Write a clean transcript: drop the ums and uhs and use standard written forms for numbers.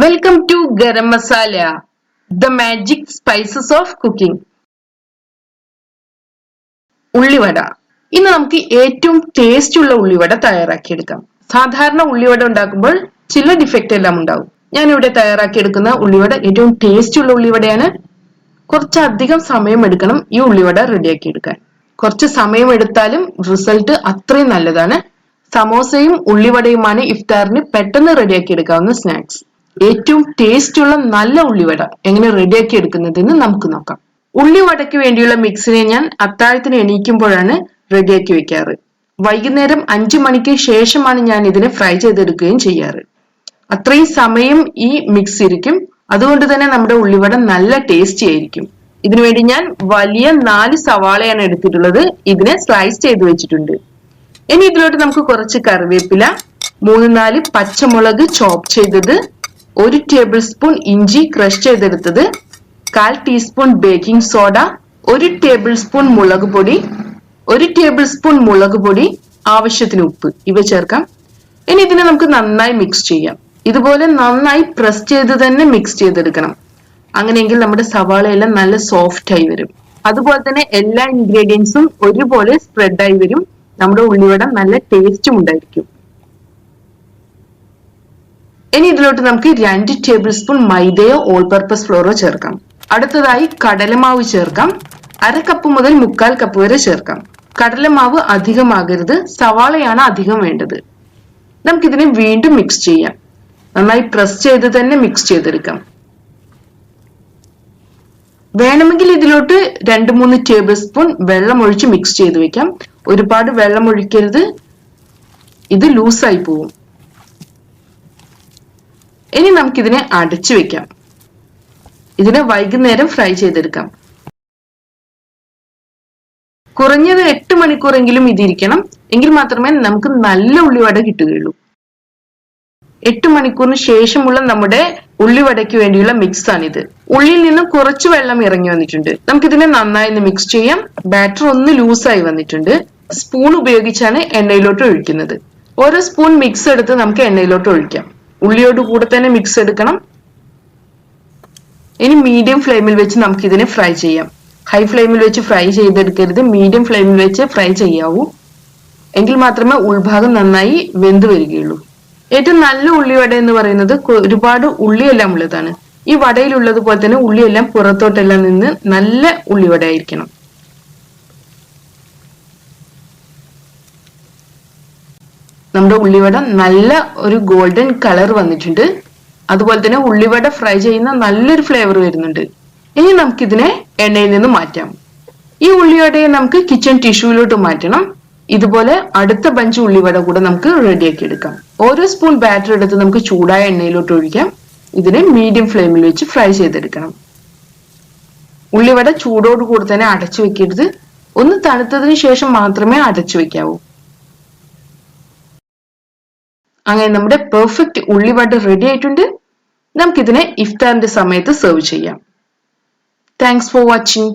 Welcome to Garam Masala, the magic spices of cooking. ഉള്ളിവട. ഇന്ന് നമുക്ക് ഏറ്റവും ടേസ്റ്റ് ഉള്ള ഉള്ളിവട തയ്യാറാക്കിയെടുക്കാം. സാധാരണ ഉള്ളിവട ഉണ്ടാക്കുമ്പോൾ ചില ഡിഫക്റ്റ് എല്ലാം ഉണ്ടാവും. ഞാൻ ഇവിടെ തയ്യാറാക്കിയെടുക്കുന്ന ഉള്ളിവട ഏറ്റവും ടേസ്റ്റ് ഉള്ള ഉള്ളിവടയാണ്. കുറച്ചധികം സമയം എടുക്കണം ഈ ഉള്ളിവട റെഡിയാക്കി എടുക്കാൻ. കുറച്ച് സമയം എടുത്താലും റിസൾട്ട് അത്രയും നല്ലതാണ്. സമോസയും ഉള്ളിവടയുമാണ് ഇഫ്താറിന് പെട്ടെന്ന് റെഡിയാക്കി എടുക്കാവുന്ന സ്നാക്സ്. ഏറ്റവും ടേസ്റ്റ് ഉള്ള നല്ല ഉള്ളിവട എങ്ങനെ റെഡിയാക്കി എടുക്കുന്നതെന്ന് നമുക്ക് നോക്കാം. ഉള്ളിവടയ്ക്ക് വേണ്ടിയുള്ള മിക്സിനെ ഞാൻ അത്താഴത്തിന് എണീക്കുമ്പോഴാണ് റെഡിയാക്കി വെക്കാറ്. വൈകുന്നേരം 5 മണിക്ക് ശേഷമാണ് ഞാൻ ഇതിനെ ഫ്രൈ ചെയ്തെടുക്കുകയും ചെയ്യാറ്. അത്രയും സമയം ഈ മിക്സ് ഇരിക്കും. അതുകൊണ്ട് തന്നെ നമ്മുടെ ഉള്ളിവട നല്ല ടേസ്റ്റി ആയിരിക്കും. ഇതിനുവേണ്ടി ഞാൻ വലിയ 4 സവാളയാണ് എടുത്തിട്ടുള്ളത്. ഇതിനെ സ്ലൈസ് ചെയ്ത് വെച്ചിട്ടുണ്ട്. ഇനി ഇതിലോട്ട് നമുക്ക് കുറച്ച് കറിവേപ്പില, 3-4 പച്ചമുളക് ചോപ്പ് ചെയ്തത്, 1 ടേബിൾ സ്പൂൺ ഇഞ്ചി ക്രഷ് ചെയ്തെടുത്തത്, 1/4 teaspoon baking soda, 1 tablespoon മുളക് പൊടി, 1 ടേബിൾ സ്പൂൺ മുളക് പൊടി, ആവശ്യത്തിന് ഉപ്പ് ഇവ ചേർക്കാം. ഇനി ഇതിനെ നമുക്ക് നന്നായി മിക്സ് ചെയ്യാം. ഇതുപോലെ നന്നായി പ്രസ് ചെയ്ത് തന്നെ മിക്സ് ചെയ്തെടുക്കണം. അങ്ങനെയെങ്കിൽ നമ്മുടെ സവാളയെല്ലാം നല്ല സോഫ്റ്റ് ആയി വരും. അതുപോലെ തന്നെ എല്ലാ ഇൻഗ്രീഡിയൻസും ഒരുപോലെ സ്പ്രെഡ് ആയി വരും. നമ്മുടെ ഉള്ളിവട നല്ല ടേസ്റ്റും ഉണ്ടായിരിക്കും. ഇനി ഇതിലോട്ട് നമുക്ക് 2 ടേബിൾ സ്പൂൺ മൈദയോ ഓൾ പർപ്പസ് ഫ്ലോറോ ചേർക്കാം. അടുത്തതായി കടലമാവ് ചേർക്കാം. 1/2 കപ്പ് മുതൽ 1/4 കപ്പ് വരെ ചേർക്കാം. കടലമാവ് അധികമാകരുത്, സവാളയാണ് അധികം വേണ്ടത്. നമുക്കിതിനെ വീണ്ടും മിക്സ് ചെയ്യാം. നന്നായി പ്രസ് ചെയ്ത് തന്നെ മിക്സ് ചെയ്തെടുക്കാം. വേണമെങ്കിൽ ഇതിലോട്ട് 2-3 ടേബിൾ സ്പൂൺ വെള്ളം ഒഴിച്ച് മിക്സ് ചെയ്ത് വെക്കാം. ഒരുപാട് വെള്ളം ഒഴിക്കരുത്, ഇത് ലൂസായി പോവും. ഇനി നമുക്കിതിനെ അടച്ചു വെക്കാം. ഇതിനെ വൈകുന്നേരം ഫ്രൈ ചെയ്തെടുക്കാം. കുറഞ്ഞത് 8 മണിക്കൂറെങ്കിലും ഇതിരിക്കണം. എങ്കിൽ മാത്രമേ നമുക്ക് നല്ല ഉള്ളിവട കിട്ടുകയുള്ളൂ. 8 മണിക്കൂറിന് ശേഷമുള്ള നമ്മുടെ ഉള്ളിവടയ്ക്ക് വേണ്ടിയുള്ള മിക്സ് ആണിത്. ഉള്ളിയിൽ നിന്ന് കുറച്ച് വെള്ളം ഇറങ്ങി വന്നിട്ടുണ്ട്. നമുക്കിതിനെ നന്നായി മിക്സ് ചെയ്യാം. ബാറ്റർ ഒന്ന് ലൂസായി വന്നിട്ടുണ്ട്. സ്പൂൺ ഉപയോഗിച്ചാണ് എണ്ണയിലോട്ട് ഒഴിക്കുന്നത്. ഓരോ സ്പൂൺ മിക്സ് എടുത്ത് നമുക്ക് എണ്ണയിലോട്ട് ഒഴിക്കാം. ഉള്ളിയോട് കൂടെ തന്നെ മിക്സ് എടുക്കണം. ഇനി മീഡിയം ഫ്ലെയിമിൽ വെച്ച് നമുക്ക് ഇതിനെ ഫ്രൈ ചെയ്യാം. ഹൈ ഫ്ലെയിമിൽ വെച്ച് ഫ്രൈ ചെയ്തെടുക്കരുത്, മീഡിയം ഫ്ലെയിമിൽ വെച്ച് ഫ്രൈ ചെയ്യാവൂ. എങ്കിൽ മാത്രമേ ഉൾഭാഗം നന്നായി വെന്ത് വരികയുള്ളൂ. ഏറ്റവും നല്ല ഉള്ളിവട എന്ന് പറയുന്നത് ഒരുപാട് ഉള്ളിയെല്ലാം ഉള്ളതാണ്. ഈ വടയിലുള്ളത് പോലെ തന്നെ ഉള്ളിയെല്ലാം പുറത്തോട്ടെല്ലാം നിന്ന് നല്ല ഉള്ളിവട ആയിരിക്കണം. നമ്മുടെ ഉള്ളിവട നല്ല ഒരു ഗോൾഡൻ കളർ വന്നിട്ടുണ്ട്. അതുപോലെ തന്നെ ഉള്ളിവട ഫ്രൈ ചെയ്യുന്ന നല്ലൊരു ഫ്ലേവർ വരുന്നുണ്ട്. ഇനി നമുക്കിതിനെ എണ്ണയിൽ നിന്ന് മാറ്റാം. ഈ ഉള്ളിവടയെ നമുക്ക് കിച്ചൺ ടിഷ്യൂയിലോട്ട് മാറ്റണം. ഇതുപോലെ അടുത്ത ബഞ്ച് ഉള്ളിവട കൂടെ നമുക്ക് റെഡിയാക്കി എടുക്കാം. ഓരോ സ്പൂൺ ബാറ്റർ എടുത്ത് നമുക്ക് ചൂടായ എണ്ണയിലോട്ട് ഒഴിക്കാം. ഇതിനെ മീഡിയം ഫ്ലെയിമിൽ വെച്ച് ഫ്രൈ ചെയ്തെടുക്കണം. ഉള്ളിവട ചൂടോട് കൂടെ തന്നെ അടച്ചു വെക്കരുത്. ഒന്ന് തണുത്തതിന് ശേഷം മാത്രമേ അടച്ചു വെക്കാവൂ. അങ്ങനെ നമ്മുടെ പെർഫെക്റ്റ് ഉള്ളിവട റെഡി ആയിട്ടുണ്ട്. നമുക്കിതിനെ ഇഫ്താറിന്റെ സമയത്ത് സെർവ് ചെയ്യാം. Thanks for watching.